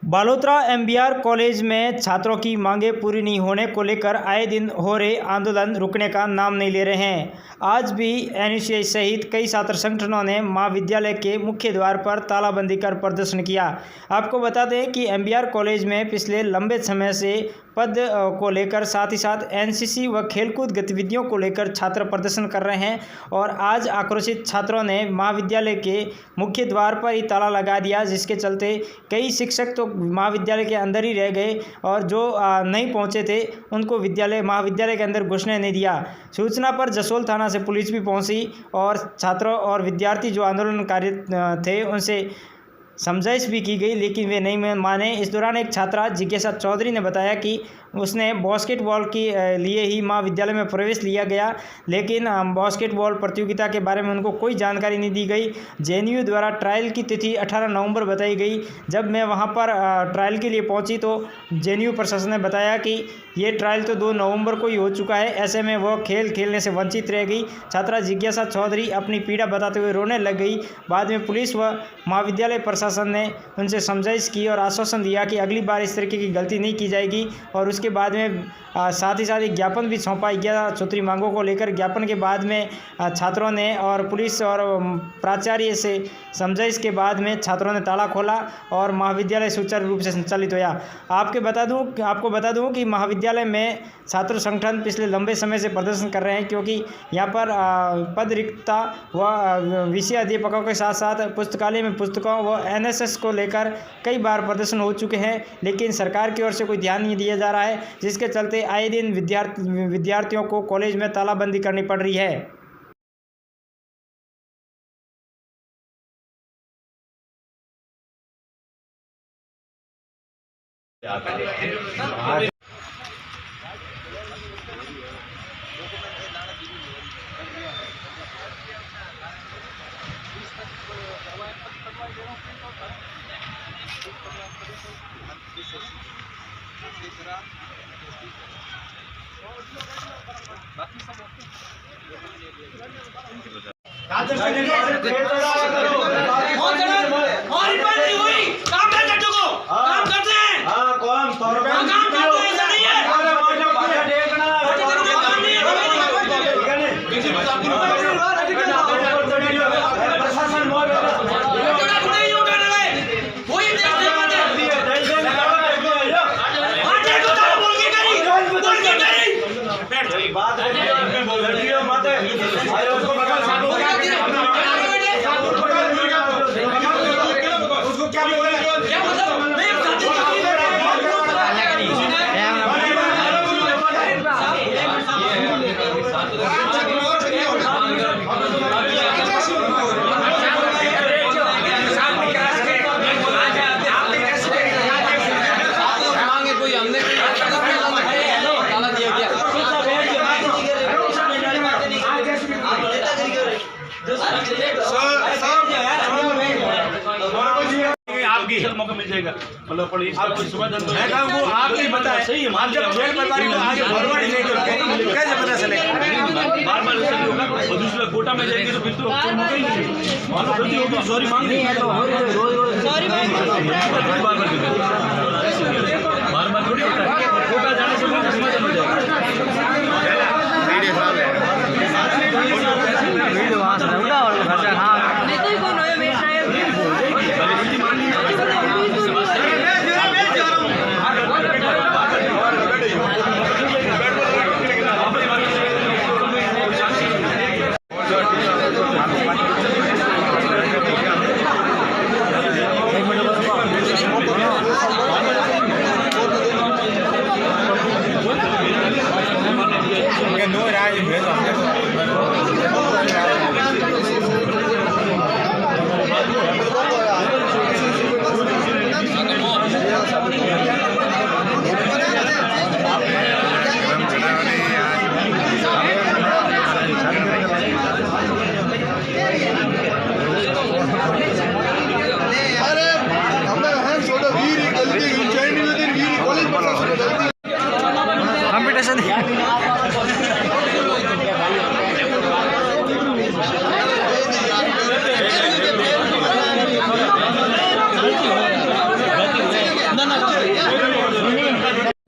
Balotra MBR college में छात्रों की मांगें पूरी नहीं होने को लेकर आए दिन हो रहे आंदोलन रुकने का नाम नहीं ले रहे हैं। आज भी एनयूसीआई सहित कई छात्र संगठनों ने महाविद्यालय के मुख्य द्वार पर तालाबंदी कर प्रदर्शन किया। आपको बता दें कि एमबीआर कॉलेज में पिछले लंबे समय से पद को लेकर साथ ही साथ एनसीसी व खेलकूद गतिविधियों को लेकर छात्र प्रदर्शन कर रहे हैं और आज आक्रोशित छात्रों ने महाविद्यालय के मुख्य द्वार पर ही ताला लगा दिया, जिसके चलते कई शिक्षक तो महाविद्यालय के अंदर ही रह गए और जो नहीं पहुंचे थे उनको महाविद्यालय के अंदर घुसने नहीं दिया। सूचना पर जसोल थाना से पुलिस भी पहुंची और छात्रों और विद्यार्थी जो आंदोलनकारी थे उनसे समझाइश भी की गई, लेकिन वे नहीं माने। इस दौरान एक छात्रा जिज्ञासा चौधरी ने बताया कि उसने बास्केटबॉल के लिए ही महाविद्यालय में प्रवेश लिया गया, लेकिन बास्केटबॉल प्रतियोगिता के बारे में उनको कोई जानकारी नहीं दी गई। जेएनयू द्वारा ट्रायल की तिथि 18 नवंबर बताई गई। जब मैं वहां पर ट्रायल के लिए पहुंची तो जेएनयू प्रशासन ने बताया कि ये ट्रायल तो 2 नवंबर को ही हो चुका है, ऐसे में वह खेल खेलने से वंचित रह गई। छात्रा जिज्ञासा चौधरी अपनी पीड़ा बताते हुए रोने लग गई। बाद में पुलिस व महाविद्यालय प्रशासन ने उनसे समझाइश की और आश्वासन दिया कि अगली बार इस तरीके की गलती नहीं की जाएगी। और उसके बाद में साथ ही साथ एक ज्ञापन भी सौंपा गया सूत्री मांगों को लेकर। ज्ञापन के बाद में छात्रों ने और पुलिस और प्राचार्य से समझाइश के बाद में छात्रों ने ताला खोला और महाविद्यालय सुचारू रूप से संचालित हुआ। आपको बता दूं कि महाविद्यालय में छात्र संगठन पिछले लंबे समय से प्रदर्शन कर रहे हैं, क्योंकि यहाँ पर पद रिक्तता व विषय अध्यापकों के साथ साथ पुस्तकालय में पुस्तकों व एनएसएस को लेकर कई बार प्रदर्शन हो चुके हैं, लेकिन सरकार की ओर से कोई ध्यान नहीं दिया जा रहा है, जिसके चलते आए दिन विद्यार्थियों को कॉलेज में तालाबंदी करनी पड़ रही है। मौका मिल जाएगा, मतलब आपकी सुबह वो आपकी बताए सही है। आप जब जेल प्रभारी को आगे फॉरवर्ड नहीं करोगे कैसे पता चलेगा? बार-बार ऐसा नहीं होगा और दूसरा कोटा में जाएंगे तो फिर तो मौका ही नहीं। मानो गलती होगी सॉरी मांग नहीं है तो सॉरी बार-बार थोड़ी होता है। कोटा जाने से बहुत समाधान हो जाएगा। एक मिनट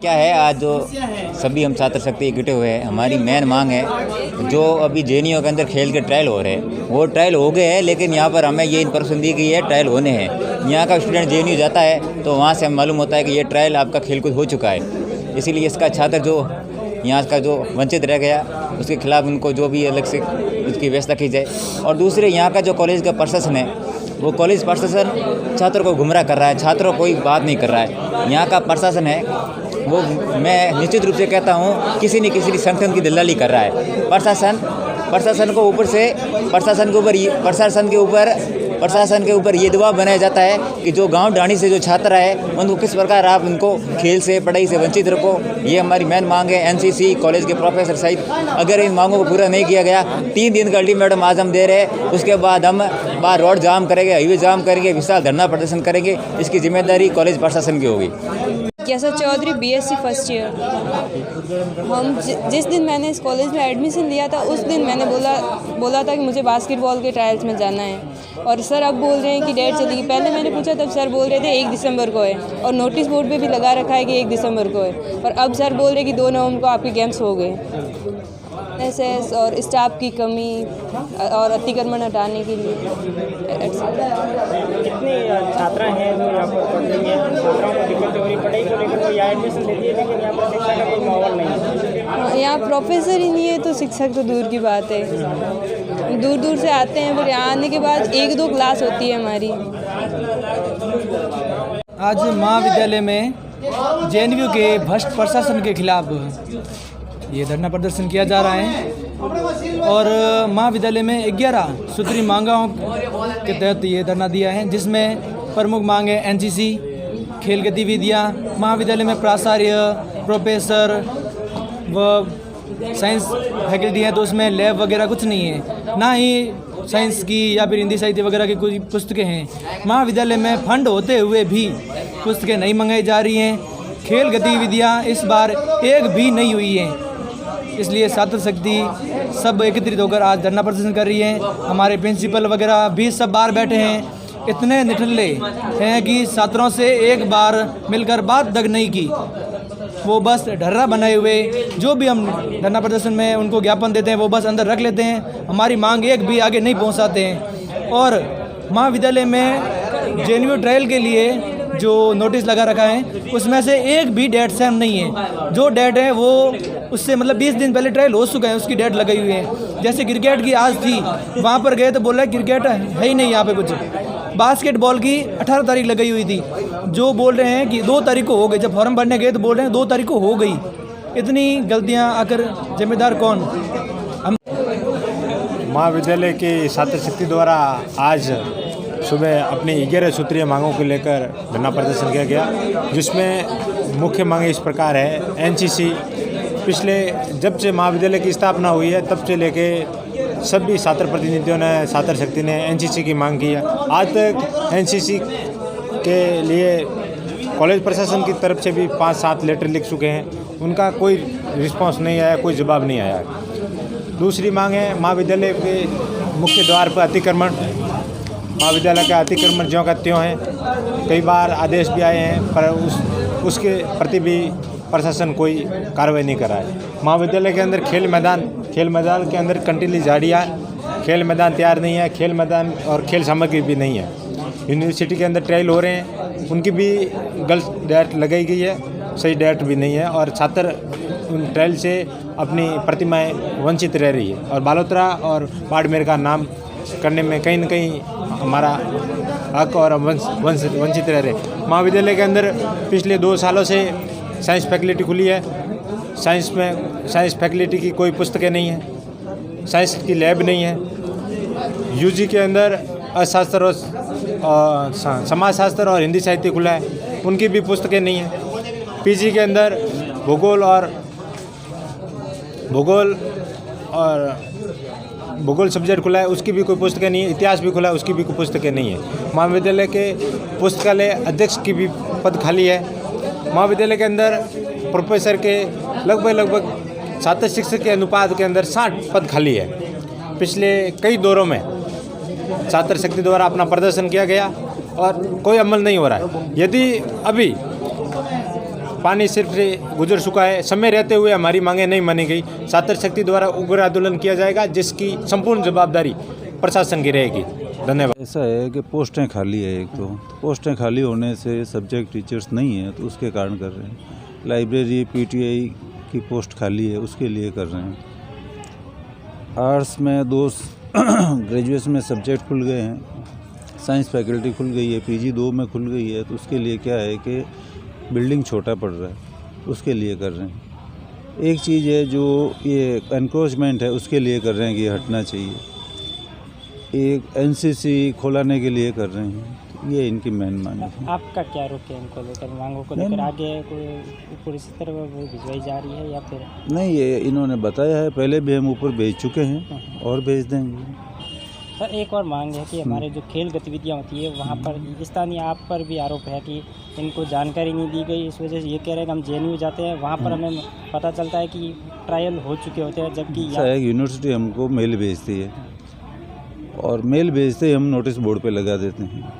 क्या है, आज जो सभी हम छात्र शक्ति इकट्ठे हुए हैं, हमारी मेन मांग है जो अभी जेएनयू के अंदर खेल के ट्रायल हो रहे हैं वो ट्रायल हो गए हैं, लेकिन यहाँ पर हमें ये इन्फॉर्मेशन दी गई है ट्रायल होने हैं। यहाँ का स्टूडेंट जेएनयू जाता है तो वहाँ से हमें मालूम होता है कि ये ट्रायल आपका खेलकूद हो चुका है, इसीलिए इसका छात्र जो यहाँ का जो वंचित रह गया उसके खिलाफ उनको जो भी अलग से उसकी व्यवस्था की जाए। और दूसरे यहाँ का जो कॉलेज का प्रशासन है वो कॉलेज प्रशासन छात्रों को गुमराह कर रहा है, छात्रों को कोई बात नहीं कर रहा है। यहाँ का प्रशासन है वो मैं निश्चित रूप से कहता हूँ किसी न किसी संगठन की दलाली कर रहा है। प्रशासन को ऊपर से प्रशासन के ऊपर ये दबाव बनाया जाता है कि जो गांव ढाणी से जो छात्र है उनको किस प्रकार आप उनको खेल से पढ़ाई से वंचित रखो। ये हमारी मेन मांग है। एनसीसी कॉलेज के प्रोफेसर सहित अगर इन मांगों को पूरा नहीं किया गया 3 दिन का अल्टीमेटम आज हम दे रहे हैं, उसके बाद हम बाहर रोड जाम करेंगे, हाईवे जाम करेंगे, विशाल धरना प्रदर्शन करेंगे। इसकी जिम्मेदारी कॉलेज प्रशासन की होगी। जिज्ञासा चौधरी BSc फर्स्ट ईयर। जिस दिन मैंने इस कॉलेज में एडमिशन लिया था उस दिन मैंने बोला था कि मुझे बास्केटबॉल के ट्रायल्स में जाना है और सर अब बोल रहे हैं कि डेट चलेगी। पहले मैंने पूछा तब सर बोल रहे थे 1 दिसंबर को है और नोटिस बोर्ड पे भी लगा रखा है कि 1 दिसंबर को है, और अब सर बोल रहे हैं कि 2 नवंबर को आपके गेम्स हो गए। एसएस और स्टाफ की कमी और अतिक्रमण हटाने के लिए कितने छात्रा हैं जो यहाँ पर पढ़ रही हैं? छात्राओं को दिक्कत हो रही पढ़ाई को लेकर, वो यहाँ एडमिशन लेती है लेकिन यहाँ पर शिक्षा का कोई माहौल नहीं है। यहाँ प्रोफेसर ही नहीं है तो शिक्षक तो दूर की बात है। दूर दूर से आते हैं, फिर यहाँ आने के बाद 1-2 क्लास होती है हमारी। आज महाविद्यालय में जेएनयू के भ्रष्ट प्रशासन के खिलाफ ये धरना प्रदर्शन किया जा रहा है और महाविद्यालय में 11 सूत्री मांगों के तहत ये धरना दिया है, जिसमें प्रमुख मांग है एनसीसी, खेल गतिविधियाँ, महाविद्यालय में प्राचार्य, प्रोफेसर व साइंस फैकल्टी है तो उसमें लैब वगैरह कुछ नहीं है, ना ही साइंस की या फिर हिंदी साहित्य वगैरह की कोई पुस्तकें हैं। महाविद्यालय में फंड होते हुए भी पुस्तकें नहीं मंगाई जा रही हैं। खेल गतिविधियाँ इस बार एक भी नहीं हुई हैं, इसलिए छात्र शक्ति सब एकत्रित होकर आज धरना प्रदर्शन कर रही है। हमारे प्रिंसिपल वगैरह भी सब बाहर बैठे हैं, इतने निठल्ले हैं कि छात्रों से एक बार मिलकर बात तक नहीं की। वो बस ढर्रा बनाए हुए जो भी हम धरना प्रदर्शन में उनको ज्ञापन देते हैं वो बस अंदर रख लेते हैं, हमारी मांग एक भी आगे नहीं पहुंचाते हैं। और महाविद्यालय में जेएनयू ट्रायल के लिए जो नोटिस लगा रखा है उसमें से एक भी डेट सेम नहीं है। जो डेट है वो उससे मतलब 20 दिन पहले ट्रायल हो चुका है, उसकी डेट लगाई हुई है। जैसे क्रिकेट की आज थी, वहाँ पर गए तो बोला क्रिकेट है ही नहीं यहाँ पे कुछ। बास्केटबॉल की 18 तारीख लगाई हुई थी, जो बोल रहे हैं कि 2 तारीख को हो गई। जब फॉर्म भरने गए तो बोल रहे हैं 2 तारीख को हो गई। इतनी गलतियाँ आकर जिम्मेदार कौन? हम महाविद्यालय की छात्र शक्ति द्वारा आज सुबह अपनी 11 सूत्रीय मांगों को लेकर धरना प्रदर्शन किया गया, जिसमें मुख्य मांगें इस प्रकार है। एनसीसी पिछले जब से महाविद्यालय की स्थापना हुई है तब से लेके सभी छात्र प्रतिनिधियों ने, छात्र शक्ति ने एनसीसी की मांग की है। आज तक एनसीसी के लिए कॉलेज प्रशासन की तरफ से भी 5-7 लेटर लिख चुके हैं, उनका कोई रिस्पांस नहीं आया, कोई जवाब नहीं आया। दूसरी मांग है महाविद्यालय के मुख्य द्वार पर अतिक्रमण। महाविद्यालय का अतिक्रमण ज्यों का त्यों है, कई बार आदेश भी आए हैं पर उसके प्रति भी प्रशासन कोई कार्रवाई नहीं कर रहा है। महाविद्यालय के अंदर खेल मैदान के अंदर कंटीली झाड़ियाँ, खेल मैदान तैयार नहीं है, खेल मैदान और खेल सामग्री भी नहीं है। यूनिवर्सिटी के अंदर ट्रायल हो रहे हैं, उनकी भी गलत डेट लगाई गई है, सही डेट भी नहीं है और छात्र उन ट्रायल से अपनी प्रतिमाएँ वंचित रह रही है और बालोतरा और बाड़मेर का नाम करने में कहीं न कहीं हमारा हक और वंचित रह रहे। महाविद्यालय के अंदर पिछले 2 सालों से साइंस फैकल्टी खुली है, साइंस फैकल्टी की कोई पुस्तकें नहीं है, साइंस की लैब नहीं है। यूजी के अंदर अर्थशास्त्र और समाजशास्त्र और हिंदी साहित्य खुला है, उनकी भी पुस्तकें नहीं है। पीजी के अंदर भूगोल सब्जेक्ट खुला है, उसकी भी कोई पुस्तकें नहीं है। इतिहास भी खुला है, उसकी भी कोई पुस्तकें नहीं है। महाविद्यालय के पुस्तकालय अध्यक्ष की भी पद खाली है। महाविद्यालय के अंदर प्रोफेसर के लगभग छात्र शिक्षक के अनुपात के अंदर 60 पद खाली है। पिछले कई दौरों में छात्र शक्ति द्वारा अपना प्रदर्शन किया गया और कोई अमल नहीं हो रहा है। यदि अभी पानी सिर्फ से गुजर चुका है। समय रहते हुए हमारी मांगें नहीं मानी गई। छात्र शक्ति द्वारा उग्र आंदोलन किया जाएगा, जिसकी संपूर्ण जवाबदारी प्रशासन की रहेगी। धन्यवाद। ऐसा है कि पोस्टें खाली है, एक तो पोस्टें खाली होने से सब्जेक्ट टीचर्स नहीं है, तो उसके कारण कर रहे हैं। लाइब्रेरी पीटीआई की पोस्ट खाली है, उसके लिए कर रहे हैं। आर्ट्स में 2 ग्रेजुएशन में सब्जेक्ट खुल गए हैं, साइंस फैकल्टी खुल गई है, पीजी 2 में खुल गई है, तो उसके लिए क्या है कि बिल्डिंग छोटा पड़ रहा है, उसके लिए कर रहे हैं। एक चीज़ है जो ये एनक्रोचमेंट है, उसके लिए कर रहे हैं कि ये हटना चाहिए। एक एनसीसी खोलाने के लिए कर रहे हैं, ये इनकी मेन मांग है। आपका क्या रुख है इनको लेकर, मांगों को लेकर? आगे कोई ऊपर इसी तरह वो भिजवाई जा रही है या फिर नहीं, ये इन्होंने बताया है, पहले भी हम ऊपर भेज चुके हैं और भेज देंगे। सर एक और मांग है कि हमारे जो खेल गतिविधियां होती है वहाँ पर स्थानीय आप पर भी आरोप है कि इनको जानकारी नहीं दी गई, इस वजह से ये कह रहे हैं कि हम जेएनयू जाते हैं, वहाँ पर हमें पता चलता है कि ट्रायल हो चुके होते हैं, जबकि यूनिवर्सिटी हमको मेल भेजती है और मेल भेजते ही हम नोटिस बोर्ड पे लगा देते हैं।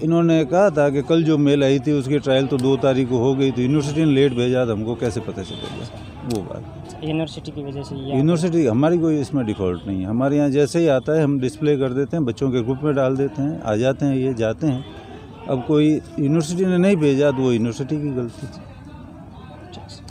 इन्होंने कहा था कि कल जो मेल आई थी उसकी ट्रायल तो 2 तारीख को हो गई, तो यूनिवर्सिटी ने लेट भेजा, तो हमको कैसे पता चलेगा? वो बात यूनिवर्सिटी की वजह से यूनिवर्सिटी हमारी कोई इसमें डिफ़ॉल्ट नहीं है। हमारे यहाँ जैसे ही आता है हम डिस्प्ले कर देते हैं, बच्चों के ग्रुप में डाल देते हैं, आ जाते हैं, ये जाते हैं। अब कोई यूनिवर्सिटी ने नहीं भेजा तो वो यूनिवर्सिटी की गलती थी।